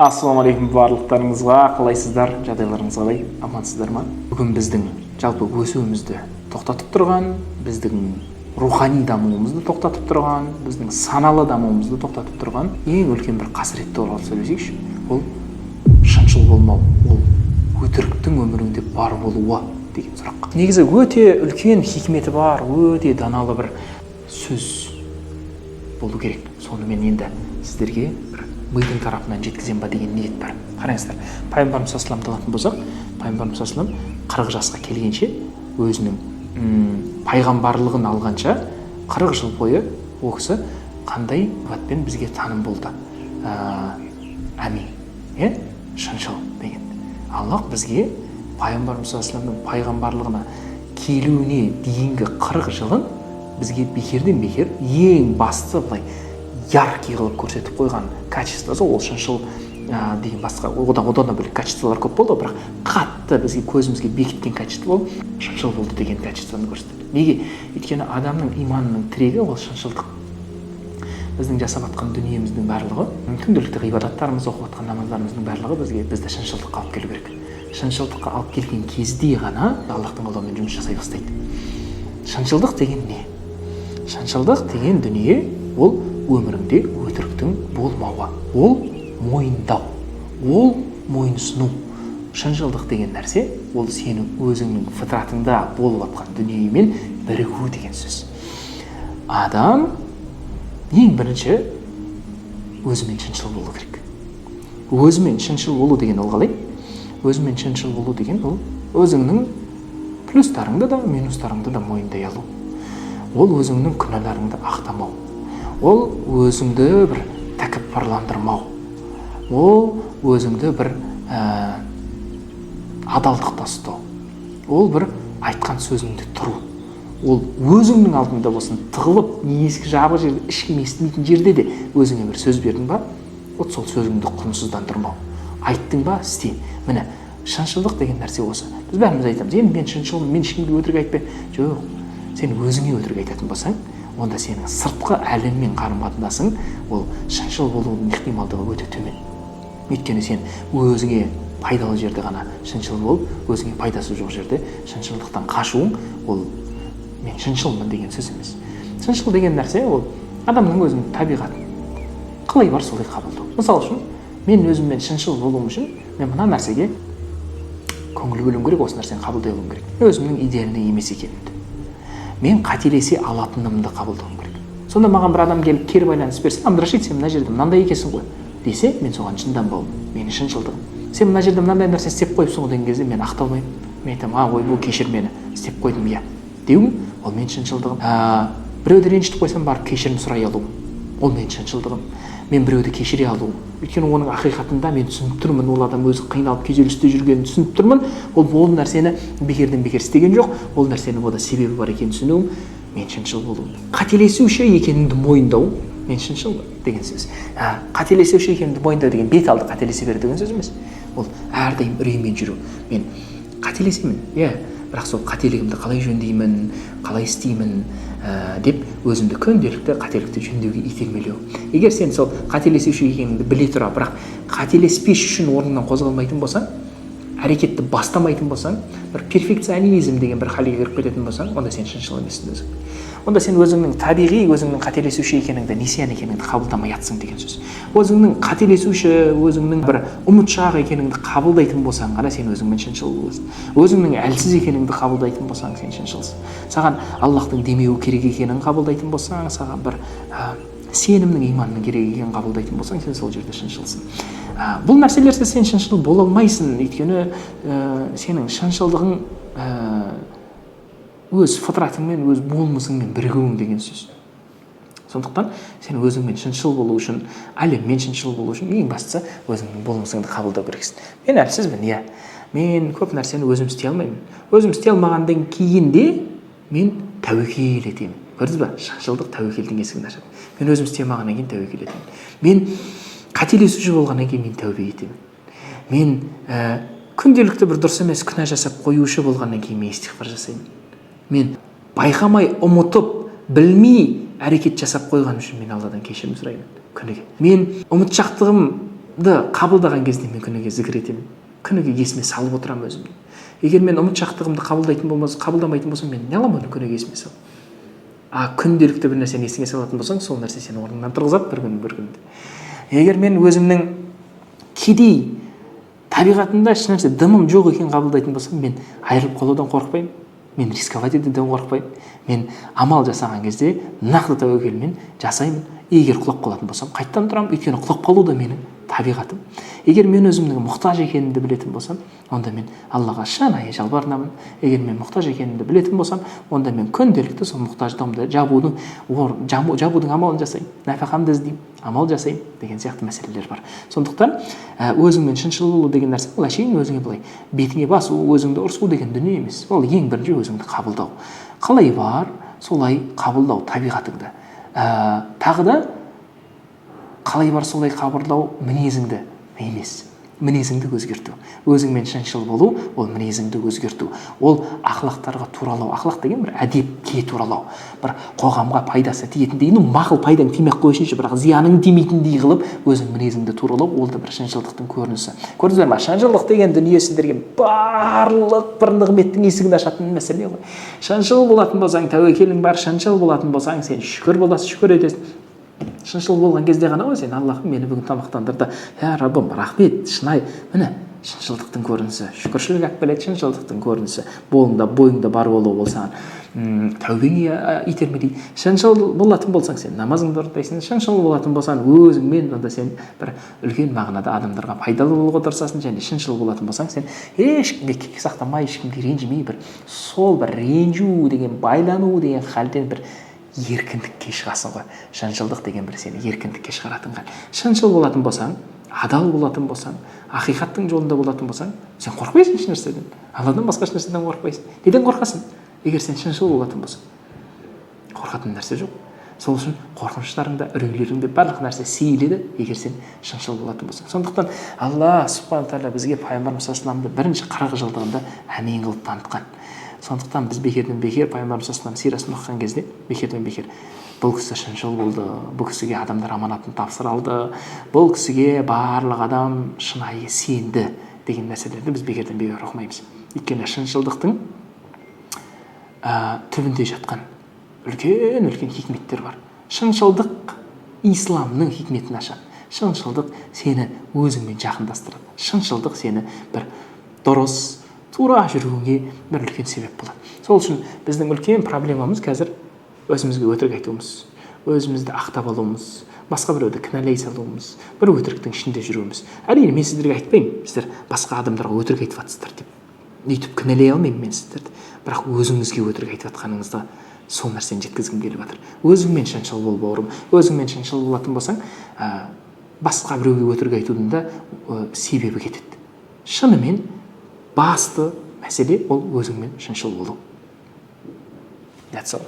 Ассалаумағалейкум барлықтарыңызға, қалайсыздар, жағдайларыңыз қалай, амансыздар ма? Бүгін біздің жалпы өсуімізді тоқтатып тұрған, біздің рухани дамуымызды тоқтатып тұрған, біздің саналы дамуымызды тоқтатып тұрған ең үлкен бір қасіретті туралы сөйлесейікші. Ол шыншыл болмау, ол өтіріктің өміріңде бар болуы деген сұрақ. Негізі өте үлкен хикметі бар, өте даналы бір сөз болу керек. Соны мен енді сіздерге бір мидың тарапынан жеткізем ба деген ниет бар. Қараңыздар, пайғамбарымыз саллаллаху алатын болсақ, пайғамбарымыз саллаллаху 40 жасқа келгенше өзінің пайғамбарлығын алғанша 40 жыл бойы ол кісі қандай сипатпен бізге таным болды. Әмин, шыншыл деген. Аллах бізге пайғамбарымыз саллаллаху пайғамбарлығына келуіне дейінгі 40 жылын бізге бекерден бекер ең басты былай яркий қылып көрсетіп қойған качествосы ол шыншыл деген басқа одан бөлек качестволар көп болды, бірақ қатты бізге көзімізге бекіткен качество ол шыншыл болды деген качествоны көрсетеді. Неге? Өйткені адамның иманының тірегі ол шыншылдық. Біздің жасап жатқан дүниеміздің барлығы, күнделікті ғибадаттарымыз, оқып жатқан намаздарымыздың барлығы бізді шыншылдыққа алып келу керек. Шыншылдыққа алып келген кезде ғана Аллахтың қолдауымен жұмыс жасай бастайды. Шыншылдық деген не? Шыншылдық деген дүние ол өміріңде өтіріктің болмауы, ол мойындау, ол мойынсыну. Шыншылдық деген нәрсе ол сенің өзіңнің фитратыңда болып жатқан дүниемен бірігу деген сөз. Адам ең бірінші өзімен шыншыл болу керек. Өзімен шыншыл болу деген ол қалай? Өзімен шыншыл болу деген ол өзіңнің плюстарыңды да минустарыңды да мойындай алу. Ол өзіңнің күнәларыңды ақтамау. Ол өзіңді бір тәкаппарландырмау. Ол өзіңді бір адалдықта ұстау. Ол бір айтқан сөзіңде тұру. Ол өзіңнің алдында болсын, тығылып, есік жабық жерде, ешкім естімейтін жерде де өзіңе бір сөз бердің ба, ол сол сөзіңді құнсыздандырмау. Айттың ба, істе. Міне, шыншылдық деген нәрсе осы. Біз бәріміз айтамыз, мен шыншылмын, мен ешкімге өтірік айтпаймын. Жоқ, сен өзіңе өтірік айтатын болсаң, онда сенің сыртқы әлеммен қарым-қатынасың ол шыншыл болудың ықтималдығы өте төмен. Өйткені сен өзіңе пайдалы жерде ғана шыншыл болып, өзіңе пайдасы жоқ жерде шыншылдықтан қашуың ол мен шыншылмын деген сөз емес. Шыншыл деген нәрсе ол адамның өзінің табиғаты. Қалай бар солай қабылдау. Мысалы үшін, мен өзіммен шыншыл болуым үшін мен мына нәрсеге көңіл бөлуім керек, осы нәрсені қабылдай алуым керек. Өзімнің идеальный емес екенімді. Мен қателесе алатынымды қабылдауым керек. Сонда маған бір адам келіп кері байланыс берсе, Абдрашид, сен мына жерде мынандай екенсің ғой десе, мен соған шыданбауым, менің шыншылдығым. Сен мына жерде мынандай нәрсе істеп қойыпсың ғой деген кезде мен ақталмаймын. Мен айтамын, ой, бұл кешір мені, істеп қойдым, иә. Деуім, ол менің шыншылдығым. Біреуді ренжітіп қойсам, барып кешірім сұрай алуым, ол менің шыншылдығым. Мен біреуді кешіре алуым. Өйткені оның ақиқатында мен түсініп тұрмын, ол адам өзі қиналып күйзелісте жүргенін түсініп тұрмын. Ол нәрсені бекерден бекер істеген жоқ. Ол нәрсенің ода себебі бар екенін түсінуім, мен шыншыл болуым. Қателесуші екеніңді мойындау, мен шыншылмын деген сөз. Қателесуші екеніңді мойындау деген бет алды қателесе бер деген сөз емес. Ол әрдайым үреймен жүру. Мен қателесемін, иә, бірақ сол қателігімді қалай жөндеймін, қалай істеймін деп өзімді күнделікті қателікті жөндеуге итермелеу. Егер сен сол қателесуші екеніңді біле тұра, бірақ қателеспеш үшін орнынан қозғалмайтын болсаң, әрекетті бастамайтын болсаң, бір перфекционизм деген бір халге кіріп кететін болсаң, онда сен шыншыл емессің өзің. Онда сен өзіңнің табиғи, өзіңнің қателесуші екеніңді, несиян екеніңді қабылдамай жатсың деген сөз. Өзіңнің қателесуші, өзіңнің бір ұмытшақ екеніңді қабылдайтын болсаң, ғана сен өзіңмен шыншыл боласың. Өзіңнің әлсіз екеніңді қабылдайтын болсаң, сен шыншылсың. Саған Аллахтың демеуі керек екенін қабылдайтын болсаң, саған бір сенімнің, иманның керек екенін қабылдайтын болсаң, сен сол жерде шыншылсың. Бұл нәрселерде сен шыншыл бола алмайсың, өйткені сенің шыншылдығың өз фитратыңмен, өз болмысыңмен бірігуің деген сөз. Сондықтан сен өзіңмен шыншыл болу үшін, әлеммен шыншыл болу үшін ең бастысы өзіңнің болмысыңды қабылдау керексің. Мен әлсізбін, иә. Мен көп нәрсені өзім істей алмаймын. Өзім істей алмағаннан кейін де мен тәуекел етемін. Көрдіңіз ба? Шыншылдық тәуекелдің есігін ашады. Мен өзім істей алмағаннан кейін тәуекел етемін. Мен қателесуші болғаннан кейін мен тәубе етемін. Мен күнделікті бір дұрыс емес күнә жасап қоюшы болғаннан кейін мен истиғфар жасаймын. Мен байқамай, ұмытып, білмей әрекет жасап қойған үшін мен Алладан кешірім сұраймын күніге. Мен ұмытшақтығым қабылдаған кезде мен күніге зікір етемін, күніге есіме салып отырамын өзімді. Егер мен ұмытшақтығымды қабылдамайтын болсам, мен не аламын оны күніге есіме салып? Күнделікті бір нәрсені есіңе салатын болсаң, сол нәрсе сені орныңнан тұрғызады бір күнде. Егер мен өзімнің кедей табиғатында еш нәрсе дымым жоқ екенін қабылдайтын болсам, мен айырылып қалудан қорықпаймын, мен рисковать етуден қорықпаймын. Мен амал жасаған кезде нақты тәуекелмен жасаймын. Егер құлап қалатын болсам, қайттан тұрамын, өйткені құлап қалу да менің табиғатым. Егер мен өзімнің мұқтаж екенімді білетін болсам, онда мен Аллаға шынайы жалбарынамын. Егер мен мұқтаж екенімді білетін болсам, онда мен күнделікті сол мұқтаждығымды жабудың амалын жасаймын. Нәпақамды іздеймін, амал жасаймын деген сияқты мәселелер бар. Сондықтан өзіңмен шыншыл болу деген нәрсе, ол әшейін өзіңе былай бетіңе басу, өзіңді ұрсу деген дүние емес. Ол ең бірінші өзіңді қабылдау. Қалай бар, солай қабылдау табиғатыңды. Тағы да қалай бар солай қабылдау мінезіңді емес, мінезіңді өзгерту. Өзіңмен шыншыл болу, ол мінезіңді өзгерту. Ол ақлақтарға туралау. Ақлақ деген бір әдепке туралау, бір қоғамға пайдасы тиетіндей, мақұл пайдаң тимей қойсыншы, бірақ зияның тимейтіндей қылып өзің мінезіңді туралау, ол да бір шыншылдықтың көрінісі. Көрдіңіздер ме? Шыншылдық деген дүние сіздерге барлық бір нығметтің есігін ашатын мәселе ғой. Шыншыл болатын болсаң, тәуекелің бар, шыншыл болатын болсаң, сен шүкір боласың, шүкір етесің. Шыншыл болған кезде ғана ғой сен Аллахым мені бүгін тамақтандырды, Раббым рахмет, шынайы. Міне шыншылдықтың көрінісі, шүкіршілік алып келеді, шыншылдықтың көрінісі. Бойыңда бар болу болсаң, тәубеңе итермелейді. Шыншыл болатын болсаң, сен намазыңды орындайсың. Шыншыл болатын болсаң, өзіңмен онда сен бір үлкен мағынада адамдарға пайдалы болуға тырысасың. Және шыншыл болатын болсаң, сен ешкімге кек сақтамай, ешкімге ренжімей, сол бір ренжу деген, байлану деген халден бір еркіндікке шығасың ғой. Шыншылдық деген бір сені еркіндікке шығаратын хал. Шыншыл болатын болсаң, адал болатын болсаң, ақиқаттың жолында болатын болсаң, сен қорықпайсың еш нәрседен. Алладан басқа еш нәрседен қорықпайсың. Неден қорқасың? Егер сен шыншыл болатын болсаң, қорқатын нәрсе жоқ. Сол үшін қорқыныштарыңда, үрейлеріңде барлық нәрсе сейіледі, егер сен шыншыл болатын болсаң. Сондықтан Алла субхана тағала бізге пайғамбарымыз саллаллаху алейхи бірінші 40 жылдығында әмин қылып танытқан. Сондықтан біз бекерден бекер пайғамбарымыз саллаллаху алейхи сирасын оқыған кезде бекерден бекер бұл кісі шыншыл болды, бұл кісіге адамдар аманатын тапсыра алды, бұл кісіге барлық адам шынайы сенді деген нәрселерді біз бекерден бекер оқымаймыз. Өйткені шыншылдықтың түбінде жатқан үлкен хикметтер бар. Шыншылдық исламның хикметін ашады. Шыншылдық сені өзіңмен жақындастырады. Шыншылдық сені бір дұрыс, тура жүруіңе бір үлкен себеп болады. Сол үшін біздің үлкен проблемамыз қазір өзімізге өтірік айтуымыз, өзімізді ақтап алуымыз, басқа біреуді кінәлай салуымыз, бір өтіріктің ішінде жүруіміз. Әрине мен сіздерге айтпаймын, сіздер басқа адамдарға өтірік айтып жатсыздар деп. Өйтіп кінәлай алмаймын мен сіздерді. Бірақ өзіңізге өтірік айтып жатқаныңызда сол нәрсені жеткізгім келіп жатыр. Өзіңмен шыншыл бол, бауырым. Өзіңмен шыншыл болатын болсаң, басқа біреуге өтірік айтудың да себебі кетеді. Шынымен басты мәселе ол өзіңмен шыншыл болу. That's all.